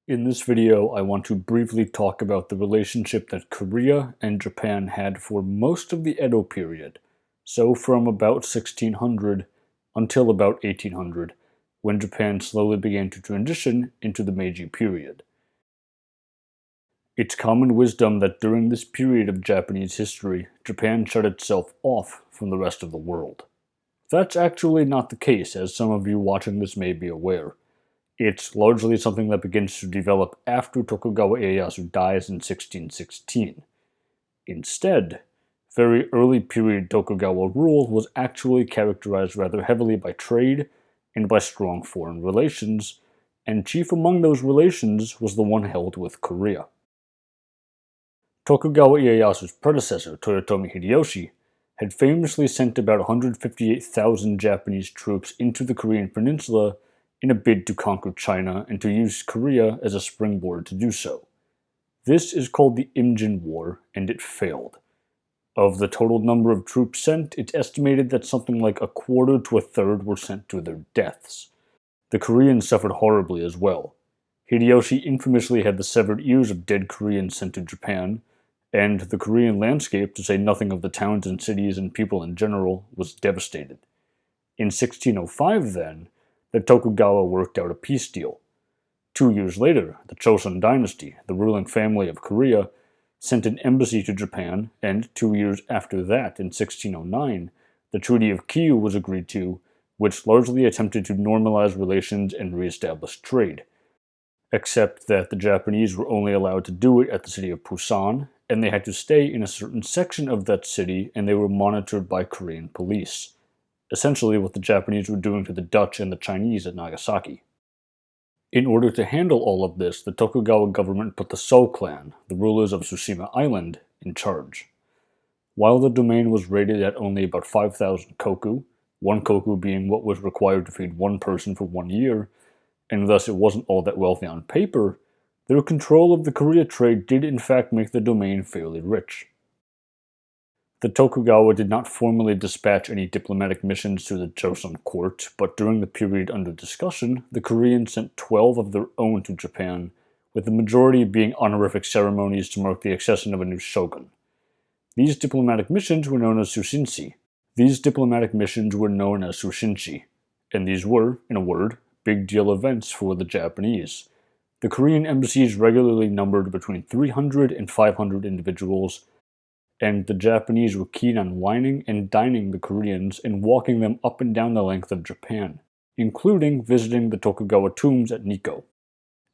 In this video, I want to briefly talk about the relationship that Korea and Japan had for most of the Edo period, so from about 1600 until about 1800, when Japan slowly began to transition into the Meiji period. It's common wisdom that during this period of Japanese history, Japan shut itself off from the rest of the world. That's actually not the case, as some of you watching this may be aware. It's largely something that begins to develop after Tokugawa Ieyasu dies in 1616. Instead, very early period Tokugawa rule was actually characterized rather heavily by trade and by strong foreign relations, and chief among those relations was the one held with Korea. Tokugawa Ieyasu's predecessor, Toyotomi Hideyoshi, had famously sent about 158,000 Japanese troops into the Korean peninsula in a bid to conquer China and to use Korea as a springboard to do so. This is called the Imjin War, and it failed. Of the total number of troops sent, it's estimated that something like a quarter to a third were sent to their deaths. The Koreans suffered horribly as well. Hideyoshi infamously had the severed ears of dead Koreans sent to Japan, and the Korean landscape, to say nothing of the towns and cities and people in general, was devastated. In 1605, then, the Tokugawa worked out a peace deal. 2 years later, the Chosun dynasty, the ruling family of Korea, sent an embassy to Japan, and 2 years after that, in 1609, the Treaty of Kyoto was agreed to, which largely attempted to normalize relations and re-establish trade. Except that the Japanese were only allowed to do it at the city of Busan, and they had to stay in a certain section of that city, and they were monitored by Korean police. Essentially what the Japanese were doing to the Dutch and the Chinese at Nagasaki. In order to handle all of this, the Tokugawa government put the So clan, the rulers of Tsushima Island, in charge. While the domain was rated at only about 5,000 koku, one koku being what was required to feed one person for 1 year, and thus it wasn't all that wealthy on paper, their control of the Korea trade did in fact make the domain fairly rich. The Tokugawa did not formally dispatch any diplomatic missions to the Chosun court, but during the period under discussion, the Koreans sent 12 of their own to Japan, with the majority being honorific ceremonies to mark the accession of a new shogun. These diplomatic missions were known as sushinshi. And these were, in a word, big deal events for the Japanese. The Korean embassies regularly numbered between 300 and 500 individuals, and the Japanese were keen on wining and dining the Koreans and walking them up and down the length of Japan, including visiting the Tokugawa tombs at Nikko.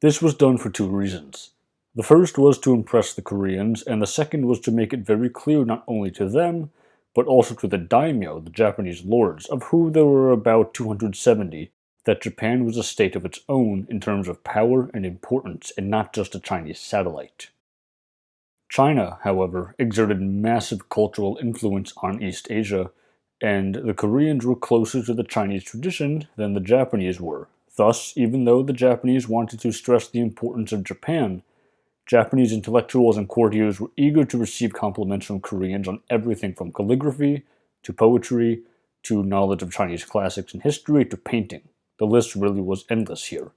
This was done for two reasons. The first was to impress the Koreans, and the second was to make it very clear not only to them, but also to the daimyo, the Japanese lords, of who there were about 270, that Japan was a state of its own in terms of power and importance, and not just a Chinese satellite. China, however, exerted massive cultural influence on East Asia, and the Koreans were closer to the Chinese tradition than the Japanese were. Thus, even though the Japanese wanted to stress the importance of Japan, Japanese intellectuals and courtiers were eager to receive compliments from Koreans on everything from calligraphy, to poetry, to knowledge of Chinese classics and history, to painting. The list really was endless here.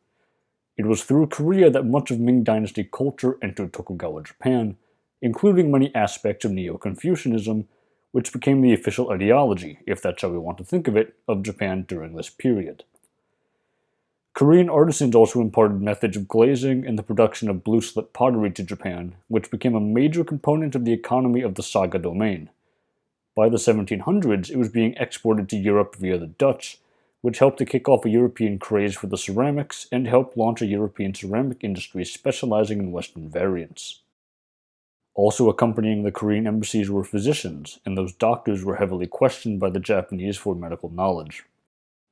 It was through Korea that much of Ming Dynasty culture entered Tokugawa Japan, including many aspects of Neo-Confucianism, which became the official ideology, if that's how we want to think of it, of Japan during this period. Korean artisans also imparted methods of glazing and the production of blue-slip pottery to Japan, which became a major component of the economy of the Saga domain. By the 1700s, it was being exported to Europe via the Dutch, which helped to kick off a European craze for the ceramics and helped launch a European ceramic industry specializing in Western variants. Also accompanying the Korean embassies were physicians, and those doctors were heavily questioned by the Japanese for medical knowledge.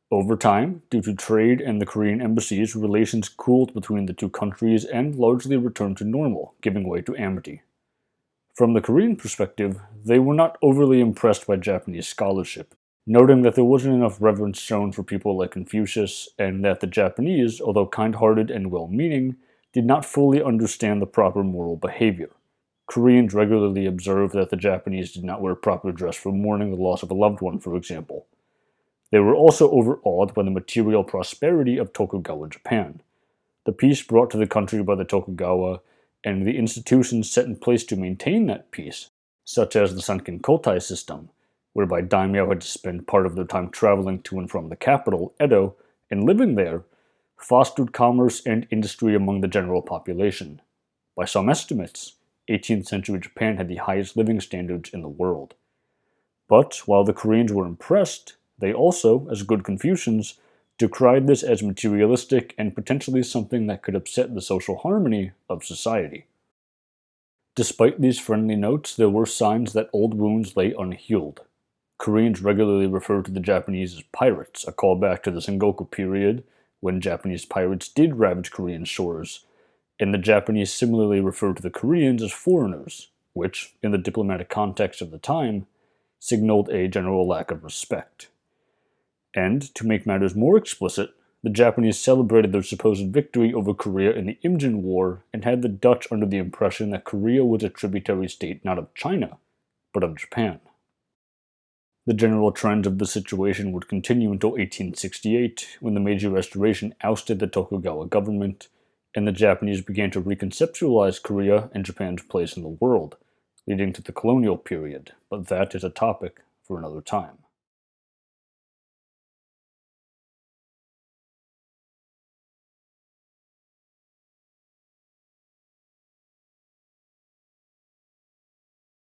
Over time, due to trade and the Korean embassies, relations cooled between the two countries and largely returned to normal, giving way to amity. From the Korean perspective, they were not overly impressed by Japanese scholarship, noting that there wasn't enough reverence shown for people like Confucius, and that the Japanese, although kind-hearted and well-meaning, did not fully understand the proper moral behavior. Koreans regularly observed that the Japanese did not wear proper dress for mourning the loss of a loved one, for example. They were also overawed by the material prosperity of Tokugawa Japan. The peace brought to the country by the Tokugawa, and the institutions set in place to maintain that peace, such as the Sankin Kotai system, whereby daimyo had to spend part of their time traveling to and from the capital, Edo, and living there, fostered commerce and industry among the general population. By some estimates, 18th century Japan had the highest living standards in the world. But while the Koreans were impressed, they also, as good Confucians, decried this as materialistic and potentially something that could upset the social harmony of society. Despite these friendly notes, there were signs that old wounds lay unhealed. Koreans regularly referred to the Japanese as pirates, a callback to the Sengoku period, when Japanese pirates did ravage Korean shores, and the Japanese similarly referred to the Koreans as foreigners, which, in the diplomatic context of the time, signaled a general lack of respect. And, to make matters more explicit, the Japanese celebrated their supposed victory over Korea in the Imjin War and had the Dutch under the impression that Korea was a tributary state not of China, but of Japan. The general trend of the situation would continue until 1868, when the Meiji Restoration ousted the Tokugawa government, and the Japanese began to reconceptualize Korea and Japan's place in the world, leading to the colonial period, but that is a topic for another time.